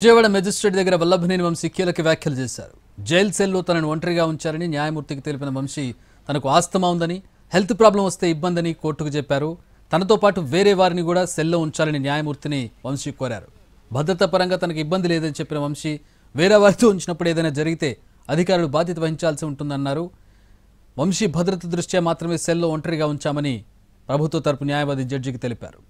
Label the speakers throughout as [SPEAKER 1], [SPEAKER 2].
[SPEAKER 1] Vijayawada magistrate దగ్గర వల్లభనేని వంశీ కీలక వ్యాఖ్యలు చేశారు. జైలు సెల్లో తనను ఒంటరిగా ఉంచారని న్యాయమూర్తికి తెలిపిన వంశీ తనకు ఆస్తమా ఉందని, హెల్త్ ప్రాబ్లం వస్తే ఇబ్బందని కోర్టుకు చెప్పారు. తనతో పాటు వేరే వారిని కూడా సెల్లో ఉంచాలని న్యాయమూర్తిని వంశీ కోరారు. భద్రతా పరంగా తనకు ఇబ్బంది లేదని చెప్పిన వంశీ వేరే వారితో ఉంచినప్పుడు ఏదైనా జరిగితే అధికారులు బాధ్యత వహించాల్సి ఉంటుందన్నారు. వంశీ భద్రత దృష్ట్యా మాత్రమే సెల్లో ఒంటరిగా ఉంచామని ప్రభుత్వ తరపు న్యాయవాది జడ్జికి తెలిపారు.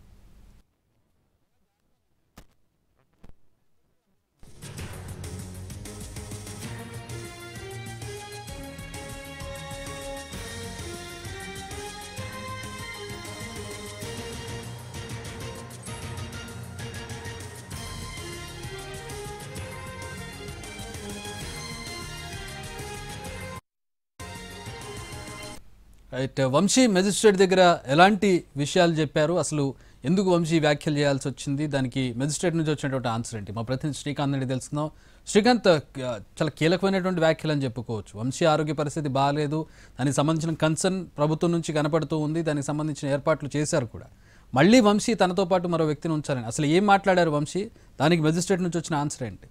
[SPEAKER 1] రైట్, వంశీ మెజిస్ట్రేట్ దగ్గర ఎలాంటి విషయాలు చెప్పారు, అసలు ఎందుకు వంశీ వ్యాఖ్యలు చేయాల్సి వచ్చింది, దానికి మెజిస్ట్రేట్ నుంచి వచ్చినటువంటి ఆన్సర్ ఏంటి? మా ప్రతినిధి శ్రీకాంత్ నుండి తెలుసుకుందాం. శ్రీకాంత్, చాలా కీలకమైనటువంటి వ్యాఖ్యలు అని చెప్పుకోవచ్చు. వంశీ ఆరోగ్య పరిస్థితి బాగాలేదు, దానికి సంబంధించిన కన్సర్న్ ప్రభుత్వం నుంచి కనపడుతూ ఉంది, దానికి సంబంధించిన ఏర్పాట్లు చేశారు కూడా. మళ్ళీ వంశీ తనతో పాటు మరో వ్యక్తిని ఉంచారని అసలు ఏం మాట్లాడారు వంశీ? దానికి మెజిస్ట్రేట్ నుంచి వచ్చిన ఆన్సర్ ఏంటి?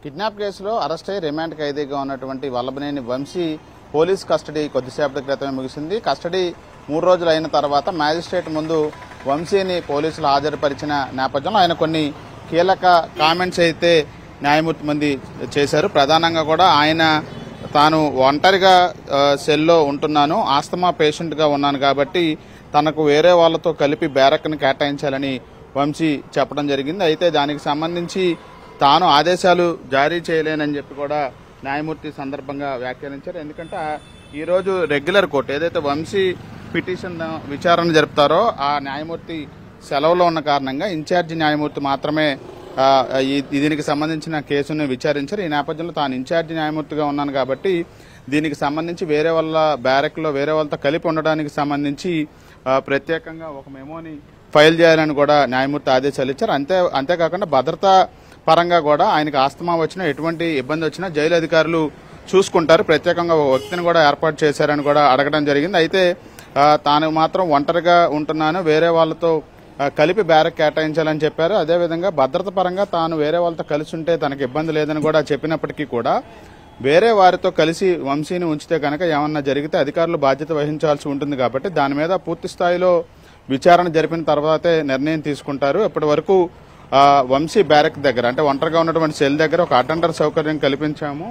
[SPEAKER 2] కిడ్నాప్ కేసులో అరెస్ట్ అయ్యి రిమాండ్ ఖైదీగా ఉన్నటువంటి వల్లభనేని వంశీ పోలీస్ కస్టడీ కొద్దిసేపటి క్రితమే ముగిసింది. కస్టడీ 3 రోజులు అయిన తర్వాత మ్యాజిస్ట్రేట్ ముందు వంశీని పోలీసులు హాజరుపరిచిన నేపథ్యంలో ఆయన కొన్ని కీలక కామెంట్స్ అయితే న్యాయమూర్తి ముందు చేశారు. ప్రధానంగా కూడా ఆయన తాను ఒంటరిగా సెల్లో ఉంటున్నాను, ఆస్తమా పేషెంట్గా ఉన్నాను కాబట్టి తనకు వేరే వాళ్లతో కలిపి బ్యారక్ని కేటాయించాలని వంశీ చెప్పడం జరిగింది. అయితే దానికి సంబంధించి తాను ఆదేశాలు జారీ చేయలేనని చెప్పి కూడా న్యాయమూర్తి సందర్భంగా వ్యాఖ్యానించారు. ఎందుకంటే ఈరోజు రెగ్యులర్ కోర్టు ఏదైతే వంశీ పిటిషన్ విచారణ జరుపుతారో ఆ న్యాయమూర్తి సెలవులో ఉన్న కారణంగా ఇన్ఛార్జి న్యాయమూర్తి మాత్రమే దీనికి సంబంధించిన కేసును విచారించారు. ఈ నేపథ్యంలో తాను ఇన్ఛార్జి న్యాయమూర్తిగా ఉన్నాను కాబట్టి దీనికి సంబంధించి వేరే వాళ్ళ బ్యారెక్లో వేరే వాళ్ళతో కలిపి ఉండడానికి సంబంధించి ప్రత్యేకంగా ఒక మెమోని ఫైల్ చేయాలని కూడా న్యాయమూర్తి ఆదేశాలు ఇచ్చారు. అంతేకాకుండా భద్రతా పరంగా కూడా ఆయనకు ఆస్తమా వచ్చినా ఎటువంటి ఇబ్బంది వచ్చినా జైలు అధికారులు చూసుకుంటారు, ప్రత్యేకంగా ఒక వ్యక్తిని కూడా ఏర్పాటు చేశారని కూడా అడగడం జరిగింది. అయితే తాను మాత్రం ఒంటరిగా ఉంటున్నాను, వేరే వాళ్ళతో కలిపి బ్యారక్ కేటాయించాలని చెప్పారు. అదేవిధంగా భద్రత పరంగా తాను వేరే వాళ్ళతో కలిసి ఉంటే తనకు ఇబ్బంది లేదని కూడా చెప్పినప్పటికీ కూడా వేరే వారితో కలిసి వంశీని ఉంచితే కనుక ఏమన్నా జరిగితే అధికారులు బాధ్యత వహించాల్సి ఉంటుంది కాబట్టి దాని మీద పూర్తి స్థాయిలో విచారణ జరిపిన తర్వాతే నిర్ణయం తీసుకుంటారు. ఇప్పటి వరకు వంశీ బ్యారక్ దగ్గర అంటే ఒంటరిగా ఉన్నటువంటి సెల్ దగ్గర ఒక అటెండర్ సౌకర్యం కల్పించాము,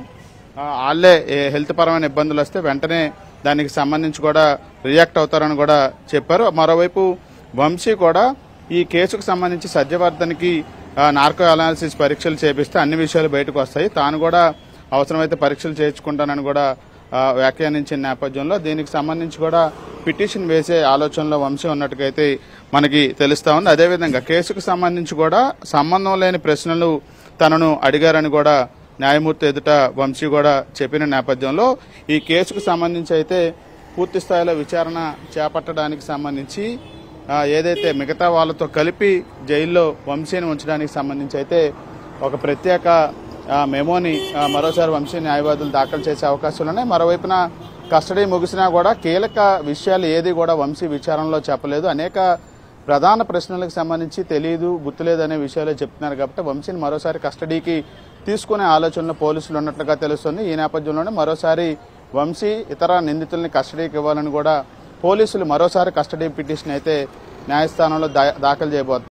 [SPEAKER 2] వాళ్ళే హెల్త్ పరమైన ఇబ్బందులు వస్తే వెంటనే దానికి సంబంధించి కూడా రియాక్ట్ అవుతారని కూడా చెప్పారు. మరోవైపు వంశీ కూడా ఈ కేసుకు సంబంధించి సత్యవర్ధన్కి నార్కో అనాలిసిస్ పరీక్షలు చేపిస్తే అన్ని విషయాలు బయటకు వస్తాయి, తాను కూడా అవసరమైతే పరీక్షలు చేయించుకుంటానని కూడా వ్యాఖ్యానించిన నేపథ్యంలో దీనికి సంబంధించి కూడా పిటిషన్ వేసే ఆలోచనలో వంశీ ఉన్నట్టుగైతే మనకి తెలుస్తా ఉంది. అదేవిధంగా కేసుకు సంబంధించి కూడా సంబంధం లేని ప్రశ్నలు తనను అడిగారని కూడా న్యాయమూర్తి ఎదుట వంశీ కూడా చెప్పిన నేపథ్యంలో ఈ కేసుకు సంబంధించి అయితే పూర్తి స్థాయిలో విచారణ చేపట్టడానికి సంబంధించి ఏదైతే మిగతా వాళ్ళతో కలిపి జైల్లో వంశీని ఉంచడానికి సంబంధించి అయితే ఒక ప్రత్యేక మెమోని మరోసారి వంశీ న్యాయవాదులు దాఖలు చేసే అవకాశాలు ఉన్నాయి. మరోవైపున కస్టడీ ముగిసినా కూడా కీలక విషయాలు ఏది కూడా వంశీ విచారణలో చెప్పలేదు. అనేక ప్రధాన ప్రశ్నలకు సంబంధించి తెలియదు, గుర్తులేదు అనే విషయాలే చెప్తున్నారు కాబట్టి వంశీని మరోసారి కస్టడీకి తీసుకునే ఆలోచనలో పోలీసులు ఉన్నట్లుగా తెలుస్తుంది. ఈ నేపథ్యంలోనే మరోసారి వంశీ ఇతర నిందితుల్ని కస్టడీకి ఇవ్వాలని కూడా పోలీసులు మరోసారి కస్టడీ పిటిషన్ అయితే న్యాయస్థానంలో దాఖలు చేయబోతున్నారు.